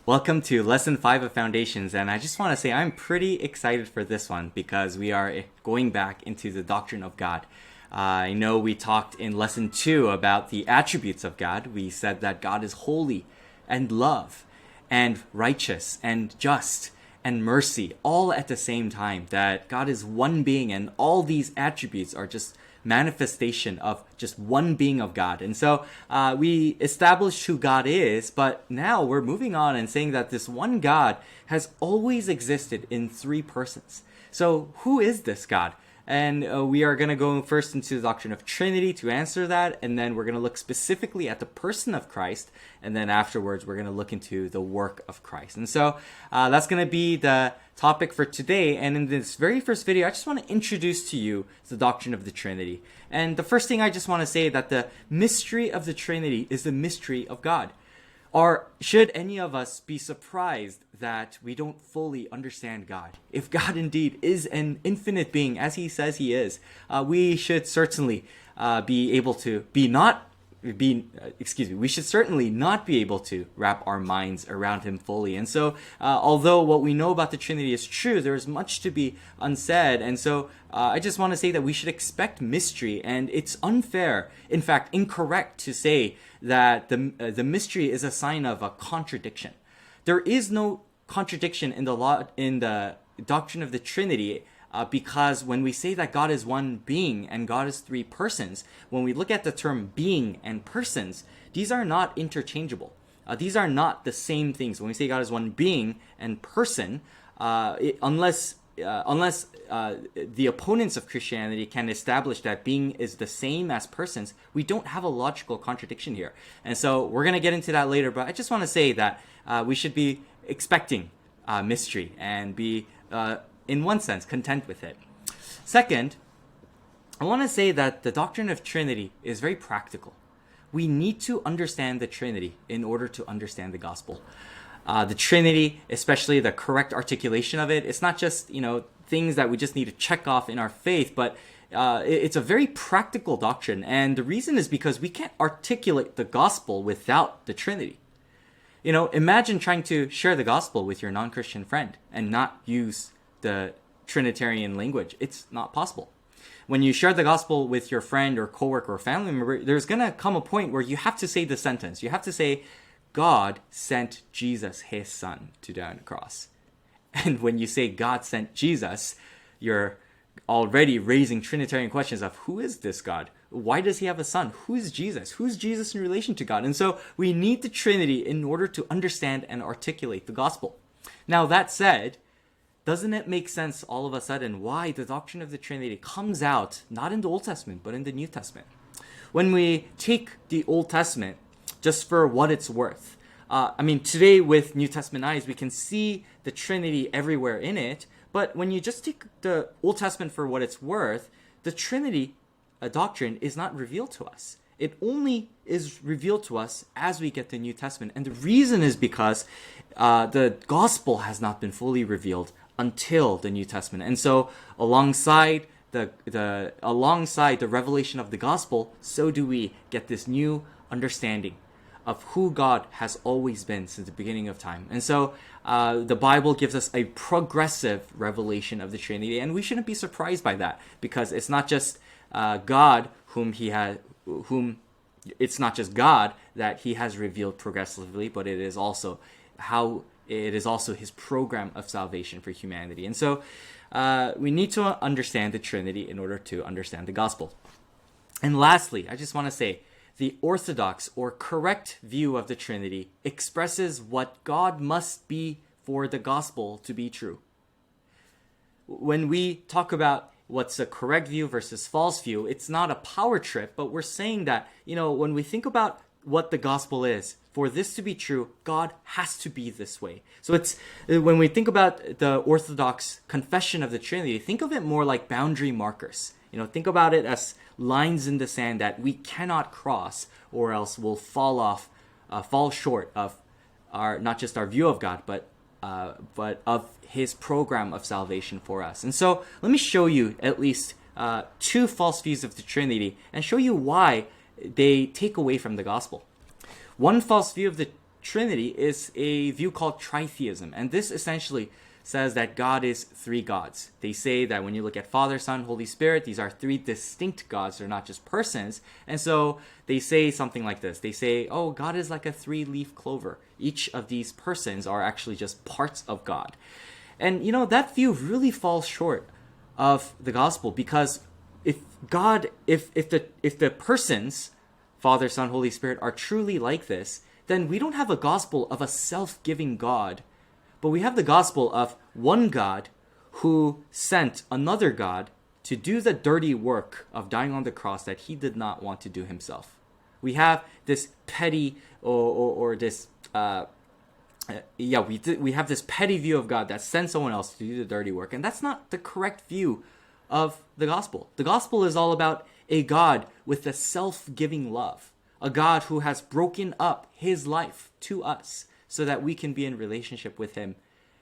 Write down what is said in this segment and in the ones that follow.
Welcome to Lesson 5 of Foundations, and I just want to say I'm pretty excited for this one because we are going back into the doctrine of God. I know we talked in Lesson 2 about the attributes of God. We said that God is holy and love and righteous and just and mercy all at the same time, that God is one being and all these attributes are just manifestation of just one being of God. And so we established who God is, but now we're moving on and saying that this one God has always existed in three persons. So who is this God? And we are going to go first into the doctrine of Trinity to answer that, and then we're going to look specifically at the person of Christ, and then afterwards we're going to look into the work of Christ. And so that's going to be the topic for today. And in this very first video, I just want to introduce to you the doctrine of the Trinity. And the first thing I just want to say that the mystery of the Trinity is the mystery of God. Or should any of us be surprised that we don't fully understand God? If God indeed is an infinite being, as he says he is, we should certainly be able to we should certainly not be able to wrap our minds around him fully. And so, although what we know about the Trinity is true, there is much to be unsaid. And so, I just want to say that we should expect mystery, and it's unfair, in fact, incorrect to say that the mystery is a sign of a contradiction. There is no contradiction in the doctrine of the Trinity. Because when we say that God is one being and God is three persons, when we look at the term being and persons, these are not interchangeable. These are not the same things. When we say God is one being and person, unless the opponents of Christianity can establish that being is the same as persons, we don't have a logical contradiction here. And so we're going to get into that later, but I just want to say that we should be expecting mystery and be in one sense, content with it. Second, I want to say that the doctrine of Trinity is very practical. We need to understand the Trinity in order to understand the gospel. The Trinity, especially the correct articulation of it, it's not just, things that we just need to check off in our faith, but it's a very practical doctrine. And the reason is because we can't articulate the gospel without the Trinity. Imagine trying to share the gospel with your non-Christian friend and not use the Trinitarian language. It's not possible. When you share the gospel with your friend or coworker or family member, there's going to come a point where you have to say the sentence. You have to say, God sent Jesus, his son, to die on the cross. And when you say God sent Jesus, you're already raising Trinitarian questions of who is this God? Why does he have a son? Who is Jesus? Who's Jesus in relation to God? And so we need the Trinity in order to understand and articulate the gospel. Now, that said, doesn't it make sense all of a sudden why the doctrine of the Trinity comes out not in the Old Testament but in the New Testament? When we take the Old Testament just for what it's worth, today with New Testament eyes, we can see the Trinity everywhere in it, but when you just take the Old Testament for what it's worth, the Trinity doctrine is not revealed to us. It only is revealed to us as we get the New Testament. And the reason is because the gospel has not been fully revealed until the New Testament. And so alongside the revelation of the gospel, so do we get this new understanding of who God has always been since the beginning of time. And so the Bible gives us a progressive revelation of the Trinity, and we shouldn't be surprised by that, because it's not just God it's not just God that he has revealed progressively, but it is also his program of salvation for humanity. And so we need to understand the Trinity in order to understand the gospel. And lastly, I just want to say, the orthodox or correct view of the Trinity expresses what God must be for the gospel to be true. When we talk about what's a correct view versus false view, it's not a power trip, but we're saying that, when we think about what the gospel is, for this to be true, God has to be this way. So it's when we think about the Orthodox confession of the Trinity, think of it more like boundary markers. Think about it as lines in the sand that we cannot cross, or else we'll fall short of not just our view of God, but of his program of salvation for us. And so let me show you at least two false views of the Trinity and show you why they take away from the gospel. One false view of the Trinity is a view called tritheism. And this essentially says that God is three gods. They say that when you look at Father, Son, Holy Spirit, these are three distinct gods. They're not just persons. And so they say something like this. They say, oh, God is like a three-leaf clover. Each of these persons are actually just parts of God. And, that view really falls short of the gospel, because if the persons, Father, Son, Holy Spirit, are truly like this, then we don't have a gospel of a self-giving God, but we have the gospel of one God who sent another God to do the dirty work of dying on the cross that he did not want to do himself. We have this petty or this we have this petty view of God that sends someone else to do the dirty work, and that's not the correct view of the gospel. The gospel is all about a God with a self-giving love, a God who has broken up his life to us so that we can be in relationship with him.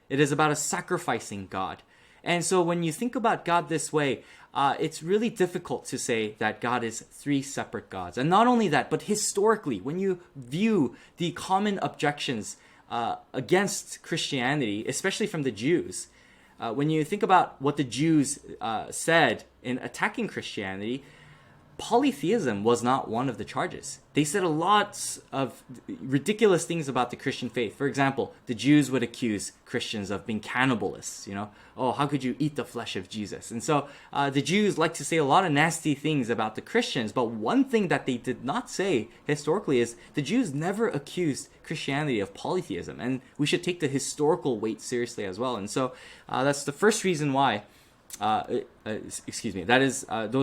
It is about a sacrificing God. And so when you think about God this way, it's really difficult to say that God is three separate gods. And not only that, but historically, when you view the common objections against Christianity, especially from the Jews, when you think about what the Jews said in attacking Christianity, polytheism was not one of the charges. They said a lot of ridiculous things about the Christian faith. For example, the Jews would accuse Christians of being cannibalists. Oh, how could you eat the flesh of Jesus? And so the Jews like to say a lot of nasty things about the Christians. But one thing that they did not say historically is the Jews never accused Christianity of polytheism. And we should take the historical weight seriously as well. And so that's the first reason why. Those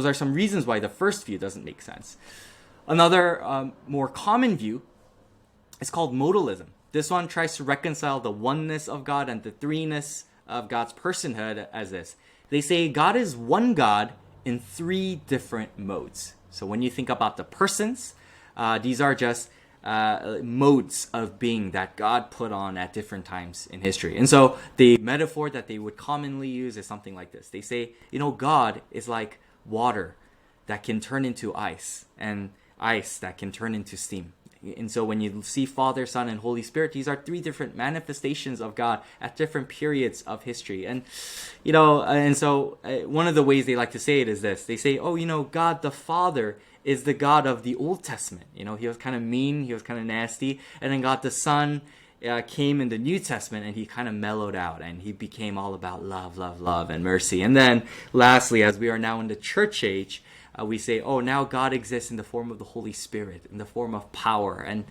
are some reasons why the first view doesn't make sense. Another more common view is called modalism. This one tries to reconcile the oneness of God and the threeness of God's personhood as this. They say God is one God in three different modes. So when you think about the persons, these are just modes of being that God put on at different times in history. And so the metaphor that they would commonly use is something like this. They say, God is like water that can turn into ice, and ice that can turn into steam. And so when you see Father, Son, and Holy Spirit, these are three different manifestations of God at different periods of history. And, so one of the ways they like to say it is this. They say, God the Father is the God of the Old Testament. He was kind of mean, he was kind of nasty. And then God the Son came in the New Testament, and he kind of mellowed out, and he became all about love, love, love, and mercy. And then lastly, as we are now in the church age, we say, now God exists in the form of the Holy Spirit, in the form of power. And,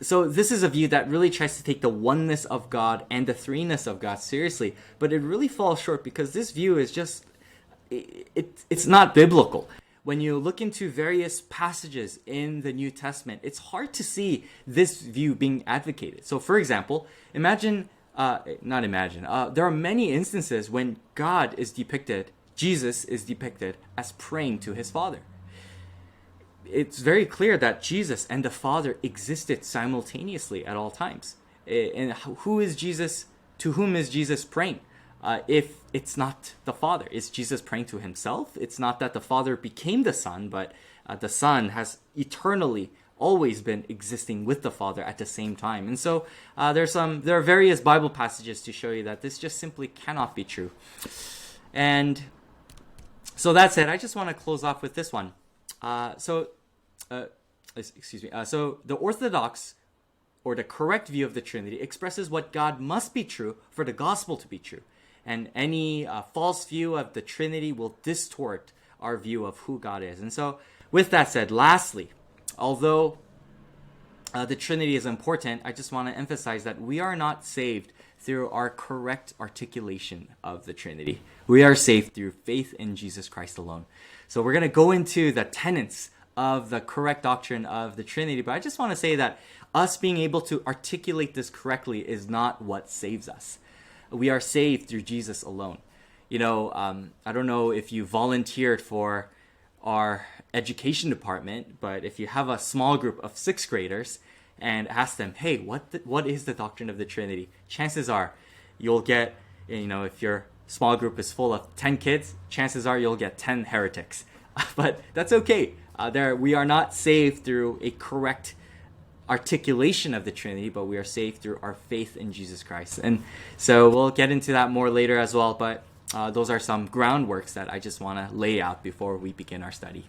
so this is a view that really tries to take the oneness of God and the threeness of God seriously. But it really falls short, because this view is just, it's not biblical. When you look into various passages in the New Testament, it's hard to see this view being advocated. So, for example, there are many instances when Jesus is depicted as praying to his Father. It's very clear that Jesus and the Father existed simultaneously at all times. And to whom is Jesus praying? If it's not the Father, is Jesus praying to himself? It's not that the Father became the Son, but the Son has eternally always been existing with the Father at the same time. And so there are various Bible passages to show you that this just simply cannot be true. And so that said, I just want to close off with this one. So the Orthodox, or the correct view of the Trinity, expresses what God must be true for the gospel to be true. And any false view of the Trinity will distort our view of who God is. And so with that said, lastly, although the Trinity is important, I just want to emphasize that we are not saved through our correct articulation of the Trinity. We are saved through faith in Jesus Christ alone. So we're going to go into the tenets of the correct doctrine of the Trinity, but I just want to say that us being able to articulate this correctly is not what saves us. We are saved through Jesus alone. I don't know if you volunteered for our education department, but if you have a small group of 6th graders and ask them, hey, what is the doctrine of the Trinity? Chances are you'll get, if your small group is full of 10 kids, chances are you'll get 10 heretics. But that's okay. we are not saved through a correct articulation of the Trinity, but we are saved through our faith in Jesus Christ. And so we'll get into that more later as well, but those are some groundworks that I just want to lay out before we begin our study.